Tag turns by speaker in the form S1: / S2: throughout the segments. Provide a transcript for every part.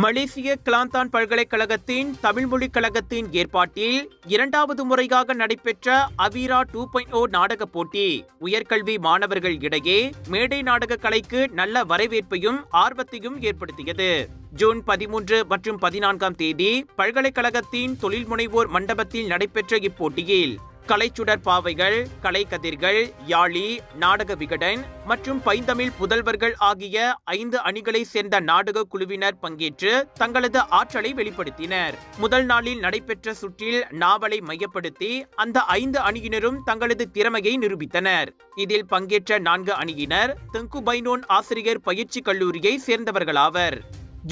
S1: மலேசிய கிளாந்தான் பல்கலைக்கழகத்தின் தமிழ் மொழிக் கழகத்தின் ஏற்பாட்டில் 2வது முறையாக நடைபெற்ற அவீரா 2.0 நாடகப் போட்டி உயர்கல்வி மாணவர்கள் இடையே மேடை நாடக கலைக்கு நல்ல வரவேற்பையும் ஆர்வத்தையும் ஏற்படுத்தியது. ஜூன் 13 மற்றும் 14ஆம் தேதி பல்கலைக்கழகத்தின் தொழில் முனைவோர் மண்டபத்தில் நடைபெற்ற இப்போட்டியில் கலைச்சுடர் பாவைகள், கலைக்கதிர்கள், யாழி, நாடக விகடன் மற்றும் பைந்தமிழ் புதல்வர்கள் ஆகிய 5 அணிகளை சேர்ந்த நாடக குழுவினர் பங்கேற்று தங்களது ஆற்றலை வெளிப்படுத்தினர். முதல் நாளில் நடைபெற்ற சுற்றில் நாவலை மையப்படுத்தி அந்த 5 அணியினரும் தங்களது திறமையை நிரூபித்தனர். இதில் பங்கேற்ற 4 அணியினர் தெங்கு பைனோன் ஆசிரியர் பயிற்சி கல்லூரியை சேர்ந்தவர்களாவர்.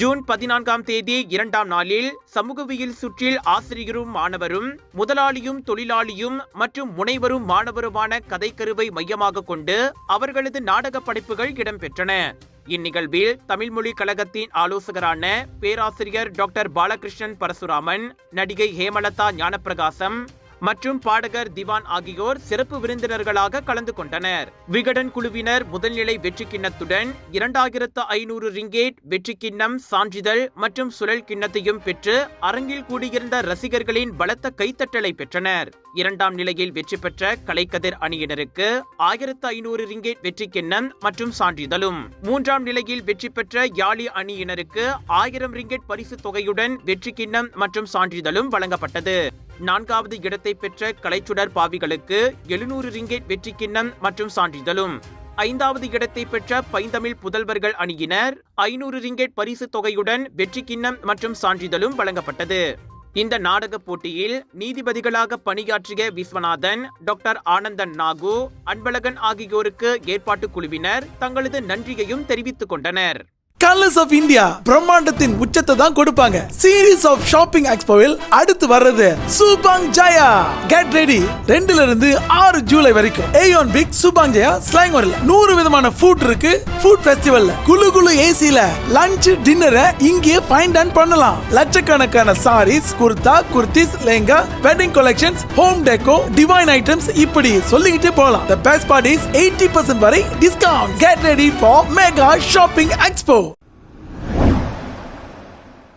S1: ஜூன் 14ஆம் தேதி 2ஆம் நாளில் சமூகவியல் சுற்றில் ஆசிரியரும் மாணவரும், முதலாளியும் தொழிலாளியும் மற்றும் முனைவரும் மாணவருமான கதைக்கருவை மையமாக கொண்டு அவர்களது நாடக படைப்புகள் இடம்பெற்றன. இந்நிகழ்வில் தமிழ் மொழி கழகத்தின் ஆலோசகரான பேராசிரியர் டாக்டர் பாலகிருஷ்ணன் பரசுராமன், நடிகை ஹேமலதா ஞானப்பிரகாசம் மற்றும் பாடகர் திவான் ஆகியோர் சிறப்பு விருந்தினர்களாக கலந்து கொண்டனர். விகடன் குழுவினர் முதல்நிலை வெற்றி கிண்ணத்துடன் 2500 ரிங்கேட் வெற்றி கிண்ணம், சான்றிதழ் மற்றும் சுழல் கிண்ணத்தையும் பெற்று அரங்கில் கூடியிருந்த ரசிகர்களின் பலத்த கைத்தட்டலை பெற்றனர். 2ஆம் நிலையில் வெற்றி பெற்ற கலைக்கதிர் அணியினருக்கு 1500 ரிங்கேட் வெற்றி கிண்ணம் மற்றும் சான்றிதழும், 3ஆம் நிலையில் வெற்றி பெற்ற யாழி அணியினருக்கு 1000 ரிங்கேட் பரிசு தொகையுடன் வெற்றி கிண்ணம் மற்றும் சான்றிதழும் வழங்கப்பட்டது. 4வது இடத்தை பெற்ற கலைச்சுடர் பாவிகளுக்கு 700 ரிங்கேட் வெற்றி கிண்ணம் மற்றும் சான்றிதழும், 5வது இடத்தை பெற்ற பைந்தமிழ் புதல்வர்கள் அணியினர் 500 ரிங்கேட் பரிசு தொகையுடன் வெற்றி கிண்ணம் மற்றும் சான்றிதழும் வழங்கப்பட்டது. இந்த நாடக போட்டியில் நீதிபதிகளாக பணியாற்றிய விஸ்வநாதன், டாக்டர் ஆனந்தன் நாகு, அன்பழகன் ஆகியோருக்கு ஏற்பாட்டு குழுவினர் தங்களது நன்றியையும் தெரிவித்துக் கொண்டனர்.
S2: கலர்ஸ் ஆஃப் இந்தியா பிரம்மாண்டத்தின் உச்சத்தை தான் கொடுப்பாங்க. சீரீஸ் ஆஃப் ஷாப்பிங் எக்ஸ்போவில் அடுத்து வர்றது சூபாங் ஜயா. Get ready. 2 இருந்து 6 ஜூலை வரைக்கும் ஏயோன் பிக் சூபாங் ஜயா ஸ்லாங்கோர்ல 100 விதமான ஃபுட் இருக்கு. ஃபுட் ஃபெஸ்டிவல்ல குளு குளு ஏசில லஞ்ச் டின்னரை இங்கே ஃபைண்ட் அண்ட் பண்ணலாம். லட்சக்கணக்கான saris, kurta, kurtis, lehenga, wedding collections, home decor, divine items, இப்படி சொல்லிக்கிட்டே போகலாம். The best part is 80% வரை discount. Get ready for mega shopping expo.